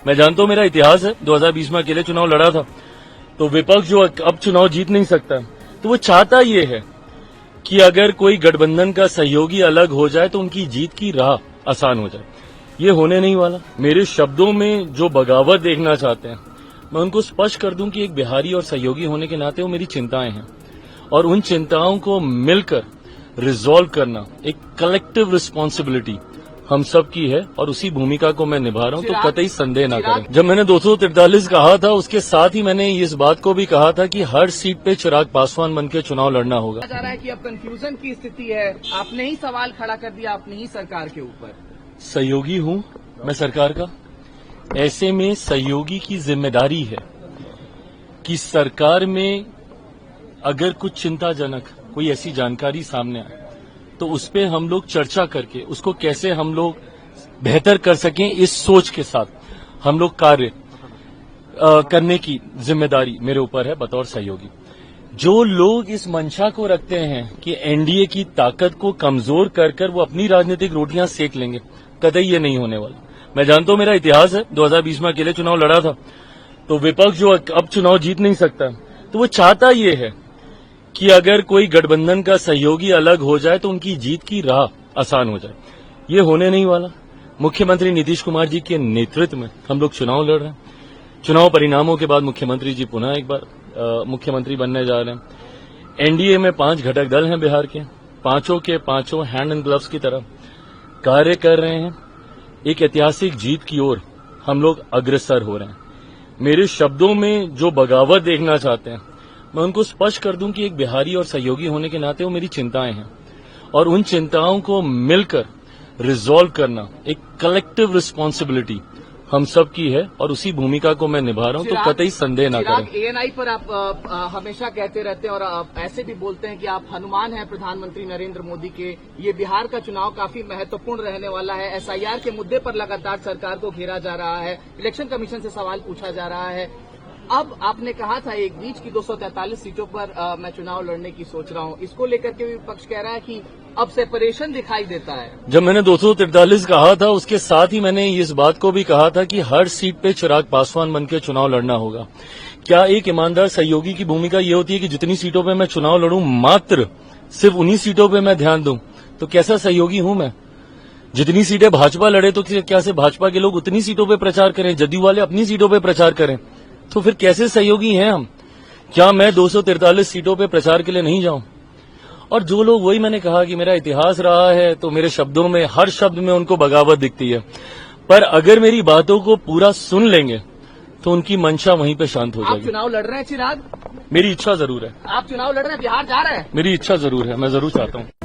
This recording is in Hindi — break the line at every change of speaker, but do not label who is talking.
मैं जानता हूं मेरा इतिहास है, 2020 में अकेले चुनाव लड़ा था, तो विपक्ष जो अब चुनाव जीत नहीं सकता, तो वो चाहता ये है कि अगर कोई गठबंधन का सहयोगी अलग हो जाए तो उनकी जीत की राह आसान हो जाए। ये होने नहीं वाला। मेरे शब्दों में जो बगावत देखना चाहते हैं, मैं उनको स्पष्ट कर दूं कि एक बिहारी और सहयोगी होने के नाते वो मेरी चिंताएं हैं, और उन चिंताओं को मिलकर रिजॉल्व करना एक कलेक्टिव रिस्पॉन्सिबिलिटी हम सब की है, और उसी भूमिका को मैं निभा रहा हूं, तो कतई संदेह ना करें। जब मैंने 243 कहा था, उसके साथ ही मैंने इस बात को भी कहा था कि हर सीट पे चिराग पासवान बन के चुनाव लड़ना होगा।
कहा जा रहा है कि अब कंफ्यूजन की स्थिति है, आपने ही सवाल खड़ा कर दिया अपनी ही सरकार के ऊपर।
सहयोगी हूं मैं सरकार का, ऐसे में सहयोगी की जिम्मेदारी है कि सरकार में अगर कुछ चिंताजनक कोई ऐसी जानकारी सामने आए तो उस पे हम लोग चर्चा करके उसको कैसे हम लोग बेहतर कर सकें, इस सोच के साथ हम लोग कार्य करने की जिम्मेदारी मेरे ऊपर है बतौर सहयोगी। जो लोग इस मंशा को रखते हैं कि एनडीए की ताकत को कमजोर कर वो अपनी राजनीतिक रोटियां सेक लेंगे, कतई ये नहीं होने वाला। मैं जानता हूं मेरा इतिहास है, 2020 में अकेले चुनाव लड़ा था, तो विपक्ष जो अब चुनाव जीत नहीं सकता, तो वो चाहता ये है कि अगर कोई गठबंधन का सहयोगी अलग हो जाए तो उनकी जीत की राह आसान हो जाए। ये होने नहीं वाला। मुख्यमंत्री नीतीश कुमार जी के नेतृत्व में हम लोग चुनाव लड़ रहे हैं। चुनाव परिणामों के बाद मुख्यमंत्री जी पुनः एक बार मुख्यमंत्री बनने जा रहे हैं। एनडीए में 5 घटक दल हैं बिहार के, पांचों के पांचों हैंड एंड ग्लव्स की तरह कार्य कर रहे हैं। एक ऐतिहासिक जीत की ओर हम लोग अग्रसर हो रहे हैं। मेरे शब्दों में जो बगावत देखना चाहते हैं, मैं उनको स्पष्ट कर दूं कि एक बिहारी और सहयोगी होने के नाते वो मेरी चिंताएं हैं, और उन चिंताओं को मिलकर रिजॉल्व करना एक कलेक्टिव रिस्पॉन्सिबिलिटी हम सब की है, और उसी भूमिका को मैं निभा रहा हूं, तो कतई संदेह ना करें।
एएनआई पर आप हमेशा कहते रहते हैं और आप ऐसे भी बोलते हैं कि आप हनुमान हैं प्रधानमंत्री नरेंद्र मोदी के। ये बिहार का चुनाव काफी महत्वपूर्ण रहने वाला है। एसआईआर के मुद्दे पर लगातार सरकार को घेरा जा रहा है, इलेक्शन कमीशन से सवाल पूछा जा रहा है। अब आपने कहा था एक बीच की 243 सीटों पर मैं चुनाव लड़ने की सोच रहा हूं, इसको लेकर के विपक्ष कह रहा है कि अब सेपरेशन दिखाई देता है।
जब मैंने 243 कहा था, उसके साथ ही मैंने इस बात को भी कहा था कि हर सीट पे चिराग पासवान बन के चुनाव लड़ना होगा। क्या एक ईमानदार सहयोगी की भूमिका ये होती है कि जितनी सीटों पे मैं चुनाव लड़ूं मात्र सिर्फ उन्हीं सीटों पे मैं ध्यान दूं? तो कैसा सहयोगी हूं मैं? जितनी सीटें भाजपा लड़े तो क्या सिर्फ भाजपा के लोग उतनी सीटों पे प्रचार करें, जदयू वाले अपनी सीटों पे प्रचार करें? तो फिर कैसे सहयोगी हैं हम? क्या मैं 243 सीटों पे प्रचार के लिए नहीं जाऊं? और जो लोग, वही मैंने कहा कि मेरा इतिहास रहा है, तो मेरे शब्दों में हर शब्द में उनको बगावत दिखती है, पर अगर मेरी बातों को पूरा सुन लेंगे तो उनकी मंशा वहीं पे शांत हो जाएगी।
आप चुनाव लड़ रहे हैं चिराग?
मेरी इच्छा जरूर है।
आप चुनाव लड़ रहे हैं, बिहार जा रहे हैं?
मेरी इच्छा जरूर है, मैं जरूर चाहता हूं।